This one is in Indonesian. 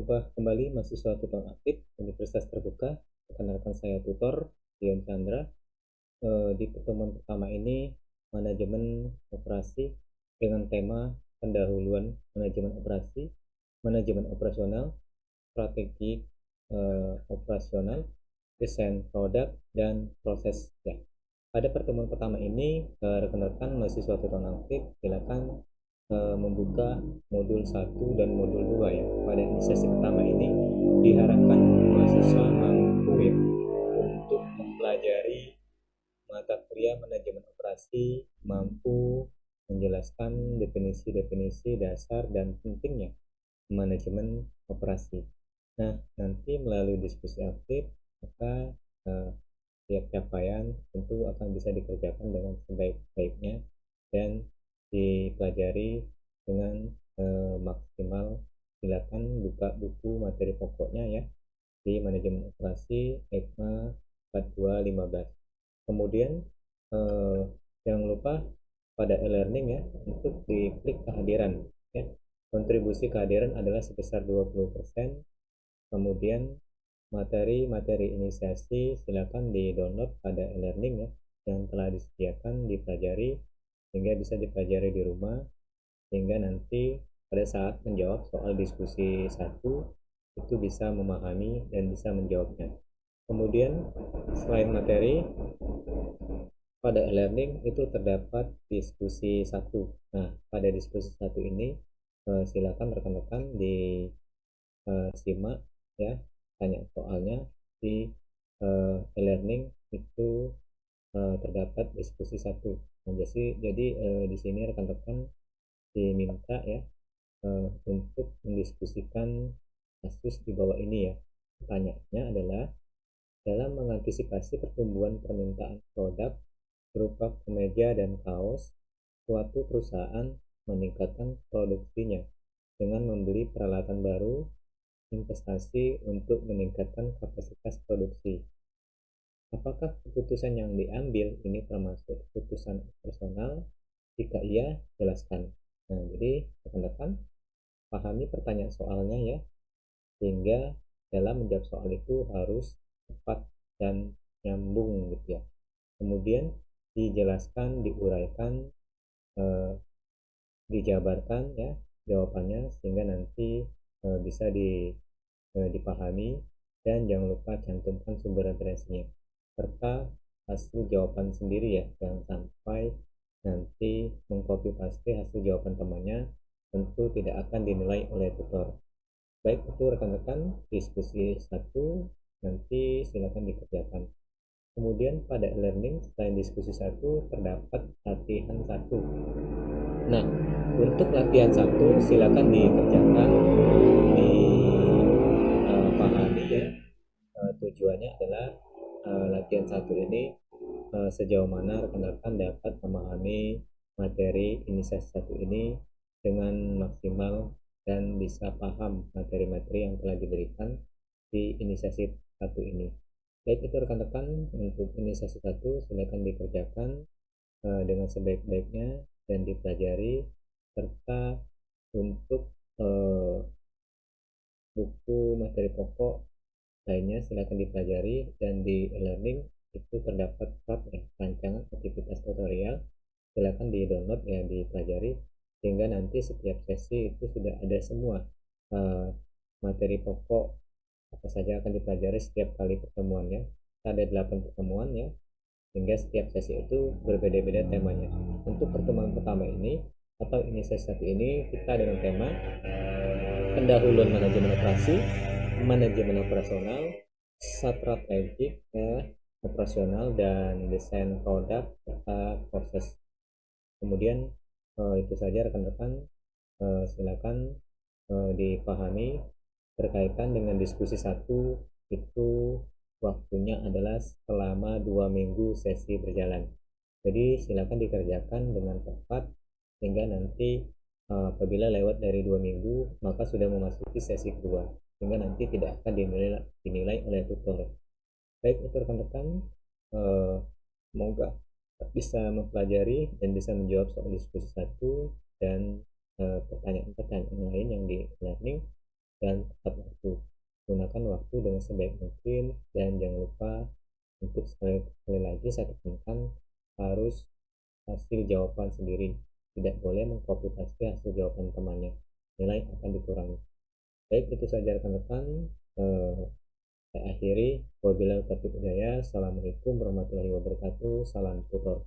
Jumpa kembali mahasiswa tutor aktif Universitas Terbuka. Rekan-rekan saya tutor Dion Chandra. Di pertemuan pertama ini manajemen operasi dengan tema pendahuluan manajemen operasi, manajemen operasional, strategi operasional, desain produk dan proses. Ya. Pada pertemuan pertama ini, rekan-rekan mahasiswa tutor aktif silakan membuka modul 1 dan modul 2 ya. Pada sesi pertama ini diharapkan mahasiswa mampu ya untuk mempelajari mata kuliah manajemen operasi, mampu menjelaskan definisi-definisi dasar dan pentingnya manajemen operasi. Nah, nanti melalui diskusi aktif maka tiap capaian tentu akan bisa dikerjakan dengan sebaik-baiknya dan dipelajari dengan maksimal. Silakan buka buku materi pokoknya ya di manajemen operasi EKMA 4215. Kemudian jangan lupa pada e-learning ya untuk diklik kehadiran ya. Kontribusi kehadiran adalah sebesar 20%. Kemudian materi-materi inisiasi silakan di-download pada e-learning ya yang telah disediakan, dipelajari sehingga bisa dipelajari di rumah, sehingga nanti pada saat menjawab soal diskusi 1 itu bisa memahami dan bisa menjawabnya. Kemudian selain materi, pada e-learning itu terdapat diskusi 1. Nah, pada diskusi 1 ini silakan rekan-rekan disimak ya, tanya soalnya di e-learning itu terdapat diskusi 1. Nah, jadi di sini rekan-rekan diminta ya untuk mendiskusikan kasus di bawah ini ya. Pertanyaannya adalah dalam mengantisipasi pertumbuhan permintaan produk berupa kemeja dan kaos, suatu perusahaan meningkatkan produksinya dengan membeli peralatan baru, investasi untuk meningkatkan kapasitas produksi. Apakah keputusan yang diambil ini termasuk keputusan personal? Jika iya, jelaskan. Nah, jadi rekan-rekan pahami pertanyaan soalnya ya, sehingga dalam menjawab soal itu harus tepat dan nyambung gitu ya. Kemudian dijelaskan, diuraikan, eh, dijabarkan ya jawabannya sehingga nanti bisa dipahami, dan jangan lupa cantumkan sumber referensinya serta hasil jawaban sendiri ya, jangan sampai nanti mengcopy paste hasil jawaban temannya, tentu tidak akan dinilai oleh tutor. Baik, itu rekan-rekan diskusi 1 nanti silakan dikerjakan. Kemudian pada e-learning selain diskusi 1 terdapat latihan 1. Nah, untuk latihan 1 silakan dikerjakan, dipahami ya. Tujuannya adalah latihan 1 ini sejauh mana rekan-rekan dapat memahami materi inisiasi 1 ini dengan maksimal dan bisa paham materi-materi yang telah diberikan di inisiasi 1 ini. Baik, itu rekan-rekan untuk inisiasi 1 silakan dikerjakan dengan sebaik-baiknya dan dipelajari, serta untuk buku materi pokok lainnya silakan dipelajari, dan di e-learning itu terdapat tab ya, rancangan aktivitas tutorial, silakan di-download ya, dipelajari sehingga nanti setiap sesi itu sudah ada semua materi pokok apa saja akan dipelajari setiap kali pertemuannya. Ada 8 pertemuan ya, sehingga setiap sesi itu berbeda-beda temanya. Untuk pertemuan pertama ini atau inisiasi 1 ini kita dengan tema pendahuluan manajemen operasi, manajemen operasional, strategik operasional, dan desain produk serta proses. Kemudian itu saja rekan-rekan, silakan dipahami. Berkaitan dengan diskusi 1 itu waktunya adalah selama 2 minggu sesi berjalan. Jadi silakan dikerjakan dengan tepat sehingga nanti apabila lewat dari 2 minggu maka sudah memasuki sesi kedua, sehingga nanti tidak akan dinilai oleh tutor. Baik, itu rekan-rekan, semoga bisa mempelajari dan bisa menjawab soal diskusi 1 dan pertanyaan-pertanyaan lain yang di learning. dan tepat waktu. Gunakan waktu dengan sebaik mungkin dan jangan lupa untuk sekali lagi saya tekankan harus hasil jawaban sendiri. Tidak boleh mengcopy paste hasil jawaban temannya. Nilai akan dikurangi. Baik, itu saja rekan-rekan. Saya akhiri. Wabillahi taufiq hidayah. Assalamualaikum warahmatullahi wabarakatuh. Salam tutor.